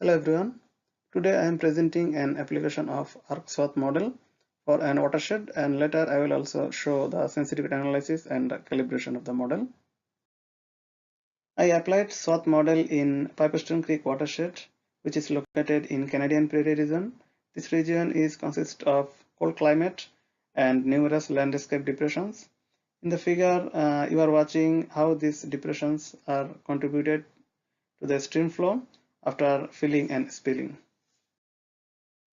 Hello everyone. Today I am presenting an application of ArcSWAT model for an watershed, and later I will also show the sensitivity analysis and calibration of the model. I applied SWAT model in Pipestone Creek watershed, which is located in Canadian Prairie region. This region consists of cold climate and numerous landscape depressions. In the figure, you are watching how these depressions are contributed to the stream flow after filling and spilling.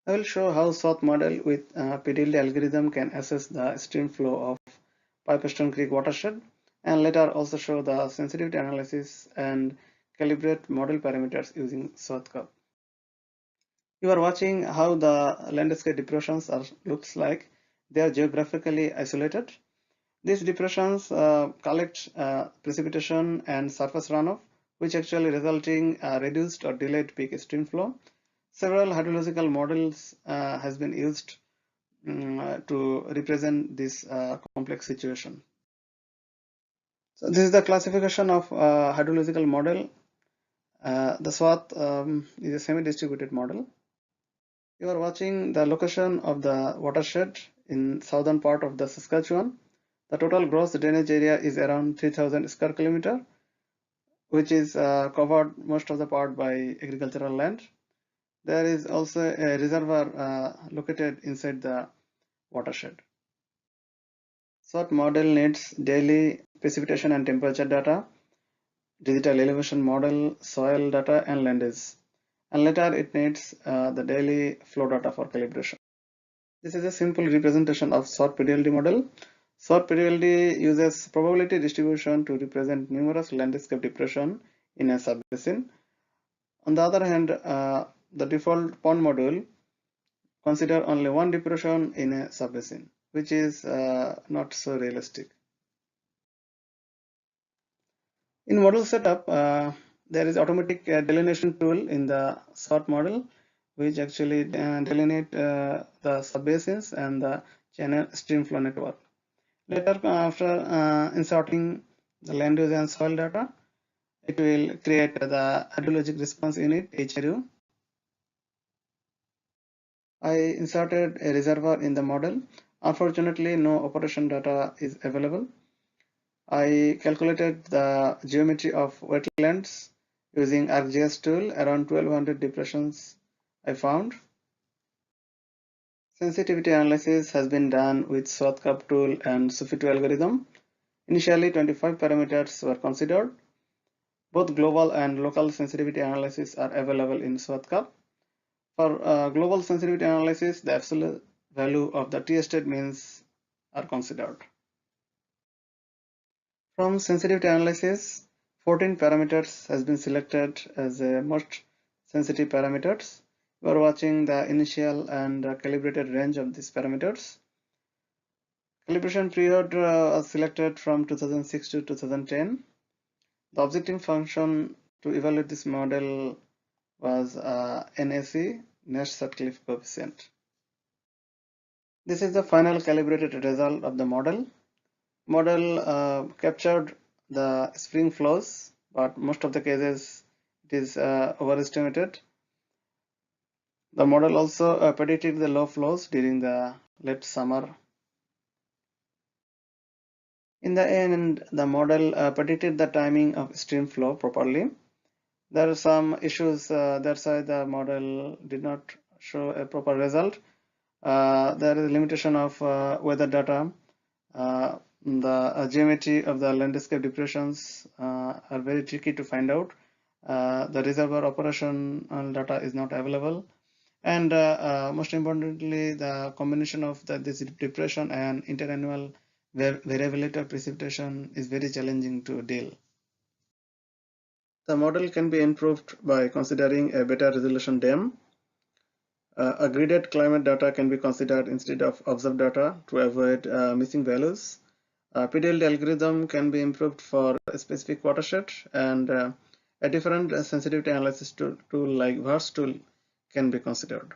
I will show how SWAT model with PDLD algorithm can assess the stream flow of Pipestone Creek watershed, and later also show the sensitivity analysis and calibrate model parameters using SWAT-CUP. You are watching how the landscape depressions looks like. They are geographically isolated. These depressions collect precipitation and surface runoff, which actually resulting reduced or delayed peak stream flow. Several hydrological models has been used to represent this complex situation. So this is the classification of hydrological model. The SWAT is a semi-distributed model. You are watching the location of the watershed in southern part of the Saskatchewan. The total gross drainage area is around 3,000 square kilometer, which is covered most of the part by agricultural land. There is also a reservoir located inside the watershed. SWAT model needs daily precipitation and temperature data, digital elevation model, soil data, and land use. And later it needs the daily flow data for calibration. This is a simple representation of SWAT PDLD model. SWAT PDLD uses probability distribution to represent numerous landscape depression in a subbasin. On the other hand, the default pond module consider only one depression in a subbasin, which is not so realistic. In model setup, there is automatic delineation tool in the SWAT model, which actually delineate the subbasins and the channel stream flow network. Later, after inserting the land use and soil data, it will create the hydrologic response unit HRU. I inserted a reservoir in the model. Unfortunately, no operation data is available. I calculated the geometry of wetlands using ArcGIS tool. Around 1200 depressions I found. Sensitivity analysis has been done with SWAT-CUP tool and SUFI2 algorithm. Initially, 25 parameters were considered. Both global and local sensitivity analysis are available in SWAT-CUP. For global sensitivity analysis, the absolute value of the t-state means are considered. From sensitivity analysis, 14 parameters has been selected as the most sensitive parameters. We are watching the initial and calibrated range of these parameters. Calibration period was selected from 2006 to 2010. The objective function to evaluate this model was NAC, Nash Sutcliffe coefficient. This is the final calibrated result of the model. Model captured the spring flows, but most of the cases it is overestimated. The model also predicted the low flows during the late summer. In the end, the model predicted the timing of stream flow properly. There are some issues, that's why the model did not show a proper result. There is a limitation of weather data. The geometry of the landscape depressions are very tricky to find out. The reservoir operation data is not available, and most importantly, the combination of this depression and interannual variability of precipitation is very challenging to deal. The model can be improved by considering a better resolution dam. A gridded climate data can be considered instead of observed data to avoid missing values. PDLD algorithm can be improved for a specific watershed, and a different sensitivity analysis tool like VARS tool can be considered.